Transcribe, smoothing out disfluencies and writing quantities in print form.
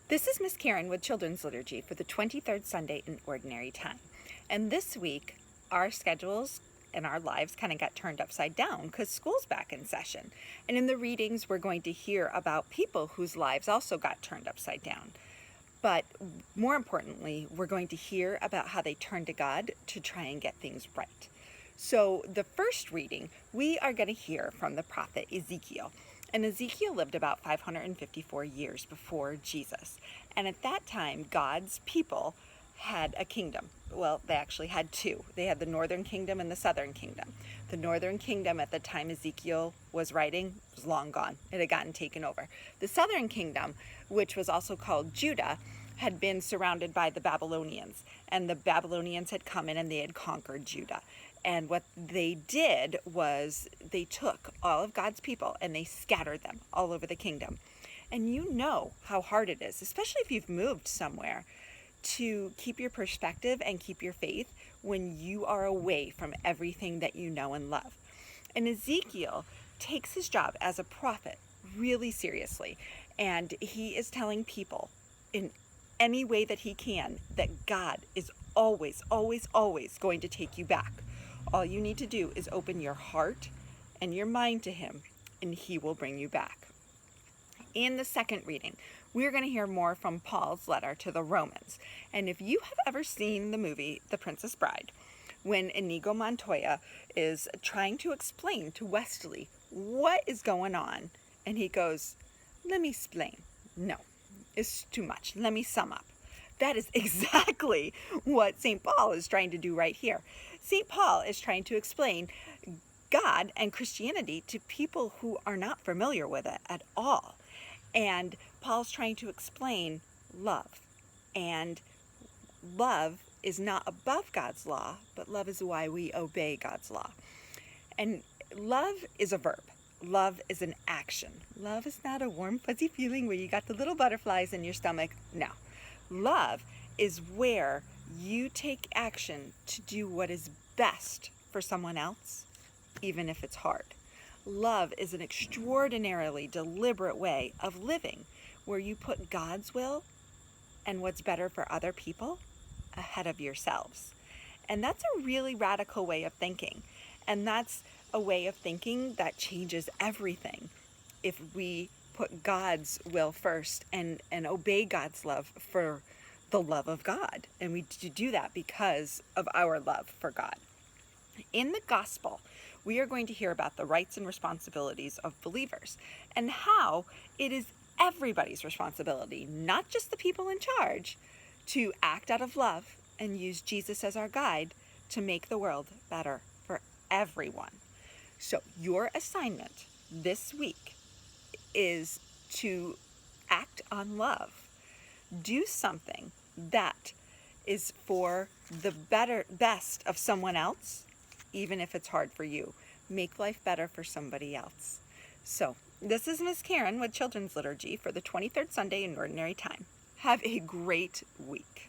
This is Miss Karen with Children's Liturgy for the 23rd Sunday in Ordinary Time. And this week, our schedules and our lives kind of got turned upside down because school's back in session. And in the readings, we're going to hear about people whose lives also got turned upside down. But more importantly, we're going to hear about how they turned to God to try and get things right. So the first reading, we are going to hear from the prophet Ezekiel. And Ezekiel lived about 554 years before Jesus. And at that time, God's people had a kingdom. Well, they actually had two. They had the northern kingdom and the southern kingdom. The northern kingdom at the time Ezekiel was writing was long gone. It had gotten taken over. The southern kingdom, which was also called Judah, had been surrounded by the Babylonians. And the Babylonians had come in and they had conquered Judah. And what they did was they took all of God's people and they scattered them all over the kingdom. And you know how hard it is, especially if you've moved somewhere, to keep your perspective and keep your faith when you are away from everything that you know and love. And Ezekiel takes his job as a prophet really seriously. And he is telling people in any way that he can that God is always, always, always going to take you back. All you need to do is open your heart and your mind to him, and he will bring you back. In the second reading, we're going to hear more from Paul's letter to the Romans. And if you have ever seen the movie The Princess Bride, when Inigo Montoya is trying to explain to Wesley what is going on, and he goes, "Let me explain." No, it's too much. Let me sum up. That is exactly what St. Paul is trying to do right here. St. Paul is trying to explain God and Christianity to people who are not familiar with it at all. And Paul's trying to explain love. And love is not above God's law, but love is why we obey God's law. And love is a verb. Love is an action. Love is not a warm, fuzzy feeling where you got the little butterflies in your stomach. No. Love is where you take action to do what is best for someone else, even if it's hard. Love is an extraordinarily deliberate way of living where you put God's will and what's better for other people ahead of yourselves. And that's a really radical way of thinking. And that's a way of thinking that changes everything if we put God's will first and obey God's love for the love of God. And we do that because of our love for God. In the gospel, we are going to hear about the rights and responsibilities of believers and how it is everybody's responsibility, not just the people in charge, to act out of love and use Jesus as our guide to make the world better for everyone. So your assignment this week is to act on love. Do something that is for the best of someone else, even if it's hard for you. Make life better for somebody else. So this is Miss Karen with Children's Liturgy for the 23rd Sunday in Ordinary Time. Have a great week.